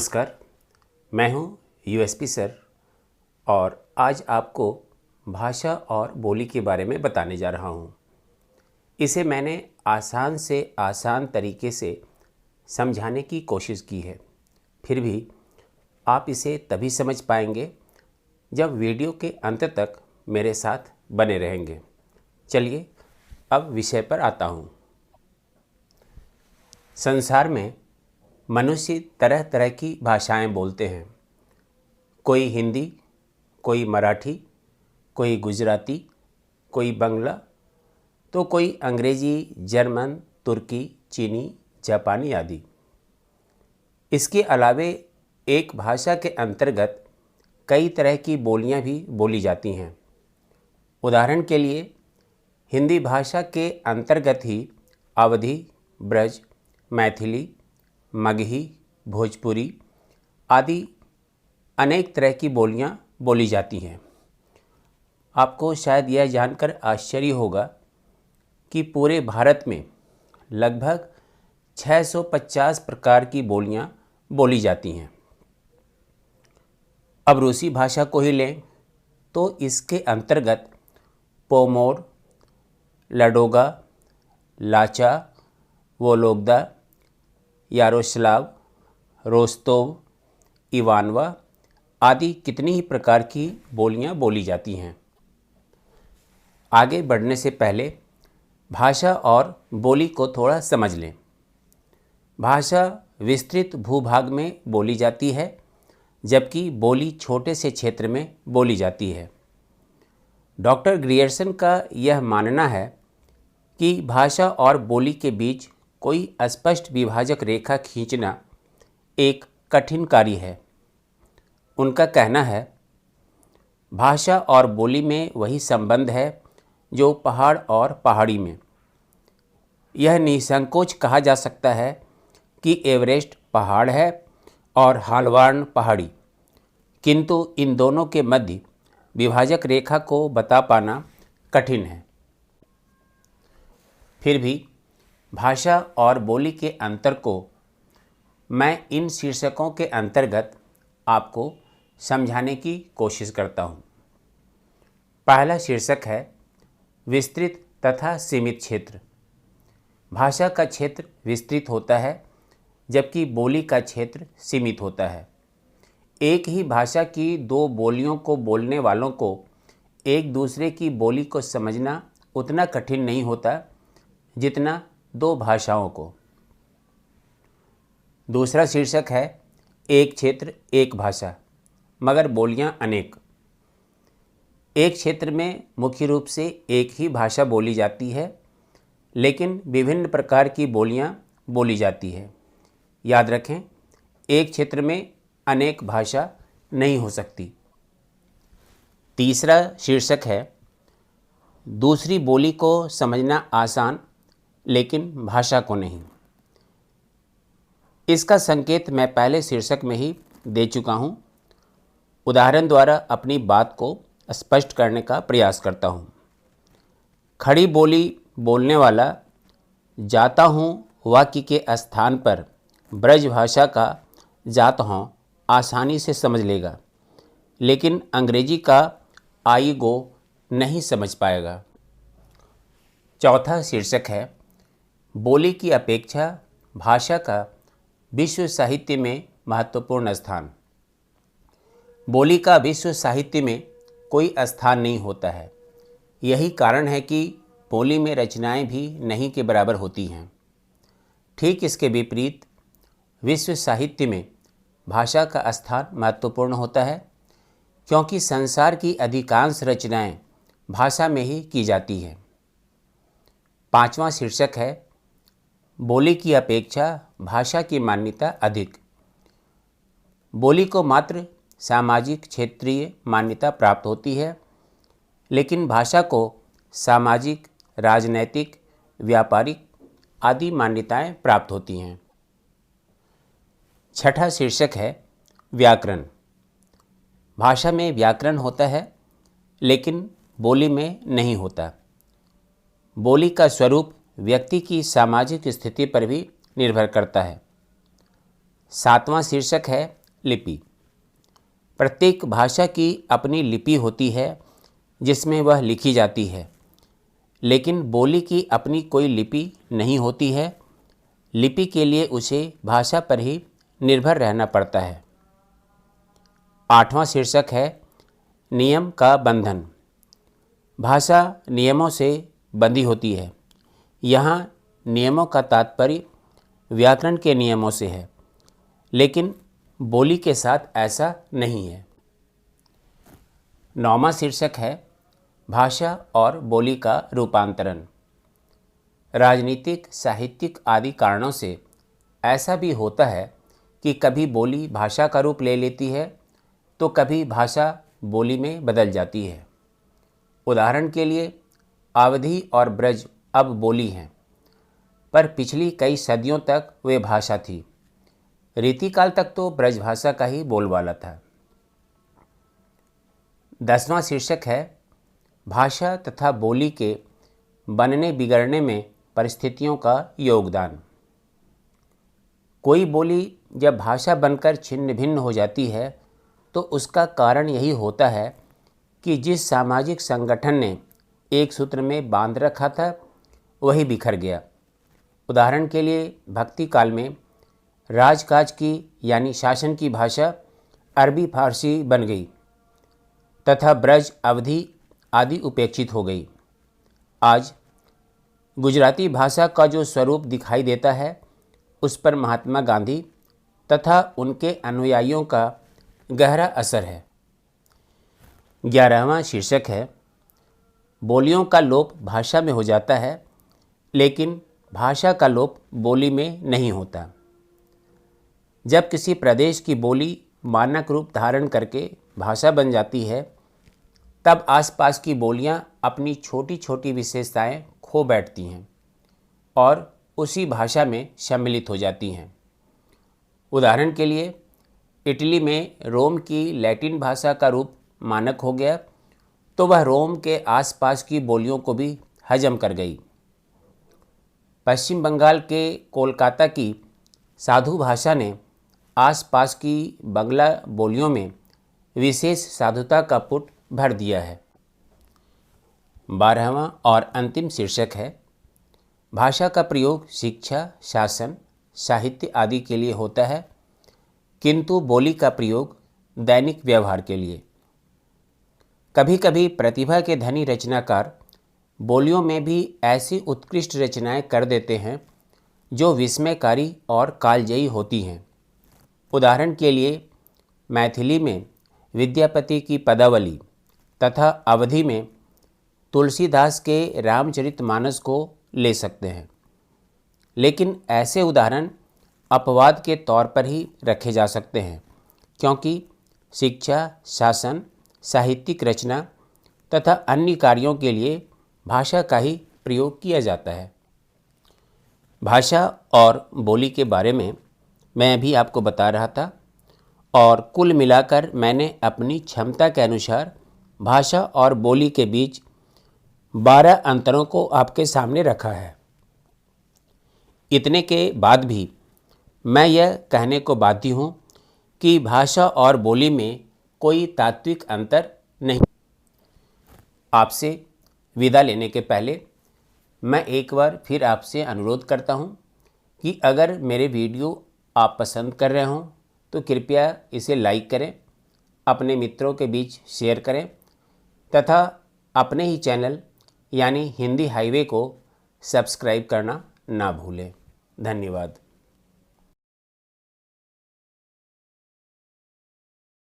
नमस्कार, मैं हूं यूएसपी सर और आज आपको भाषा और बोली के बारे में बताने जा रहा हूं। इसे मैंने आसान से आसान तरीके से समझाने की कोशिश की है। फिर भी आप इसे तभी समझ पाएंगे जब वीडियो के अंत तक मेरे साथ बने रहेंगे। चलिए अब विषय पर आता हूं। संसार में मनुष्य तरह तरह की भाषाएं बोलते हैं। कोई हिंदी, कोई मराठी, कोई गुजराती, कोई बांग्ला, तो कोई अंग्रेजी, जर्मन, तुर्की, चीनी, जापानी आदि। इसके अलावे एक भाषा के अंतर्गत कई तरह की बोलियां भी बोली जाती हैं। उदाहरण के लिए हिंदी भाषा के अंतर्गत ही अवधी, ब्रज, मैथिली, मगही, भोजपुरी आदि अनेक तरह की बोलियां बोली जाती हैं। आपको शायद यह जानकर आश्चर्य होगा कि पूरे भारत में लगभग 650 प्रकार की बोलियां बोली जाती हैं। अब रूसी भाषा को ही लें तो इसके अंतर्गत पोमोर, लडोगा, लाचा, वोलोगदा, यारोस्लाव, रोस्तोव, इवानवा आदि कितनी ही प्रकार की बोलियां बोली जाती हैं। आगे बढ़ने से पहले भाषा और बोली को थोड़ा समझ लें। भाषा विस्तृत भूभाग में बोली जाती है, जबकि बोली छोटे से क्षेत्र में बोली जाती है। डॉक्टर ग्रियर्सन का यह मानना है कि भाषा और बोली के बीच कोई स्पष्ट विभाजक रेखा खींचना एक कठिन कार्य है। उनका कहना है, भाषा और बोली में वही संबंध है जो पहाड़ और पहाड़ी में। यह निसंकोच कहा जा सकता है कि एवरेस्ट पहाड़ है और हाल्वार्न पहाड़ी, किंतु इन दोनों के मध्य विभाजक रेखा को बता पाना कठिन है। फिर भी भाषा और बोली के अंतर को मैं इन शीर्षकों के अंतर्गत आपको समझाने की कोशिश करता हूँ। पहला शीर्षक है विस्तृत तथा सीमित क्षेत्र। भाषा का क्षेत्र विस्तृत होता है, जबकि बोली का क्षेत्र सीमित होता है। एक ही भाषा की दो बोलियों को बोलने वालों को एक दूसरे की बोली को समझना उतना कठिन नहीं होता जितना दो भाषाओं को। दूसरा शीर्षक है एक क्षेत्र एक भाषा मगर बोलियां अनेक। एक क्षेत्र में मुख्य रूप से एक ही भाषा बोली जाती है, लेकिन विभिन्न प्रकार की बोलियां बोली जाती है। याद रखें, एक क्षेत्र में अनेक भाषा नहीं हो सकती। तीसरा शीर्षक है दूसरी बोली को समझना आसान, लेकिन भाषा को नहीं। इसका संकेत मैं पहले शीर्षक में ही दे चुका हूँ। उदाहरण द्वारा अपनी बात को स्पष्ट करने का प्रयास करता हूँ। खड़ी बोली बोलने वाला जाता हूँ वाक्य के स्थान पर ब्रज भाषा का जाता हूँ आसानी से समझ लेगा, लेकिन अंग्रेजी का आई गो नहीं समझ पाएगा। चौथा शीर्षक है बोली की अपेक्षा भाषा का विश्व साहित्य में महत्वपूर्ण स्थान। बोली का विश्व साहित्य में कोई स्थान नहीं होता है। यही कारण है कि बोली में रचनाएं भी नहीं के बराबर होती हैं। ठीक इसके विपरीत विश्व साहित्य में भाषा का स्थान महत्वपूर्ण होता है, क्योंकि संसार की अधिकांश रचनाएं भाषा में ही की जाती हैं। पांचवा शीर्षक है बोली की अपेक्षा भाषा की मान्यता अधिक। बोली को मात्र सामाजिक क्षेत्रीय मान्यता प्राप्त होती है, लेकिन भाषा को सामाजिक, राजनैतिक, व्यापारिक आदि मान्यताएं प्राप्त होती हैं। छठा शीर्षक है व्याकरण। भाषा में व्याकरण होता है, लेकिन बोली में नहीं होता। बोली का स्वरूप व्यक्ति की सामाजिक स्थिति पर भी निर्भर करता है। 7वां शीर्षक है लिपि। प्रत्येक भाषा की अपनी लिपि होती है जिसमें वह लिखी जाती है, लेकिन बोली की अपनी कोई लिपि नहीं होती है। लिपि के लिए उसे भाषा पर ही निर्भर रहना पड़ता है। 8वां शीर्षक है नियम का बंधन। भाषा नियमों से बंधी होती है। यहाँ नियमों का तात्पर्य व्याकरण के नियमों से है, लेकिन बोली के साथ ऐसा नहीं है। 9वां शीर्षक है भाषा और बोली का रूपांतरण। राजनीतिक, साहित्यिक आदि कारणों से ऐसा भी होता है कि कभी बोली भाषा का रूप ले लेती है तो कभी भाषा बोली में बदल जाती है। उदाहरण के लिए अवधी और ब्रज अब बोली हैं, पर पिछली कई सदियों तक वे भाषा थी। रीतिकाल तक तो ब्रज भाषा का ही बोलबाला था। 10वां शीर्षक है भाषा तथा बोली के बनने बिगड़ने में परिस्थितियों का योगदान। कोई बोली जब भाषा बनकर छिन्न भिन्न हो जाती है तो उसका कारण यही होता है कि जिस सामाजिक संगठन ने एक सूत्र में बांध रखा था वही बिखर गया। उदाहरण के लिए भक्ति काल में राजकाज की यानी शासन की भाषा अरबी फारसी बन गई तथा ब्रज, अवधी आदि उपेक्षित हो गई। आज गुजराती भाषा का जो स्वरूप दिखाई देता है उस पर महात्मा गांधी तथा उनके अनुयायियों का गहरा असर है। 11वां शीर्षक है बोलियों का लोप भाषा में हो जाता है, लेकिन भाषा का लोप बोली में नहीं होता। जब किसी प्रदेश की बोली मानक रूप धारण करके भाषा बन जाती है, तब आसपास की बोलियां अपनी छोटी छोटी विशेषताएं खो बैठती हैं और उसी भाषा में सम्मिलित हो जाती हैं। उदाहरण के लिए इटली में रोम की लैटिन भाषा का रूप मानक हो गया तो वह रोम के आसपास की बोलियों को भी हजम कर गई। पश्चिम बंगाल के कोलकाता की साधु भाषा ने आसपास की बंगला बोलियों में विशेष साधुता का पुट भर दिया है। 12वां और अंतिम शीर्षक है भाषा का प्रयोग शिक्षा, शासन, साहित्य आदि के लिए होता है, किंतु बोली का प्रयोग दैनिक व्यवहार के लिए। कभी कभी प्रतिभा के धनी रचनाकार बोलियों में भी ऐसी उत्कृष्ट रचनाएं कर देते हैं जो विस्मयकारी और कालजयी होती हैं। उदाहरण के लिए मैथिली में विद्यापति की पदावली तथा अवधी में तुलसीदास के रामचरितमानस को ले सकते हैं, लेकिन ऐसे उदाहरण अपवाद के तौर पर ही रखे जा सकते हैं, क्योंकि शिक्षा, शासन, साहित्यिक रचना तथा अन्य कार्यों के लिए भाषा का ही प्रयोग किया जाता है। भाषा और बोली के बारे में मैं अभी आपको बता रहा था और कुल मिलाकर मैंने अपनी क्षमता के अनुसार भाषा और बोली के बीच 12 अंतरों को आपके सामने रखा है। इतने के बाद भी मैं यह कहने को बाध्य हूँ कि भाषा और बोली में कोई तात्विक अंतर नहीं। आपसे विदा लेने के पहले मैं एक बार फिर आपसे अनुरोध करता हूँ कि अगर मेरे वीडियो आप पसंद कर रहे हों तो कृपया इसे लाइक करें, अपने मित्रों के बीच शेयर करें तथा अपने ही चैनल यानी हिंदी हाईवे को सब्सक्राइब करना ना भूलें। धन्यवाद।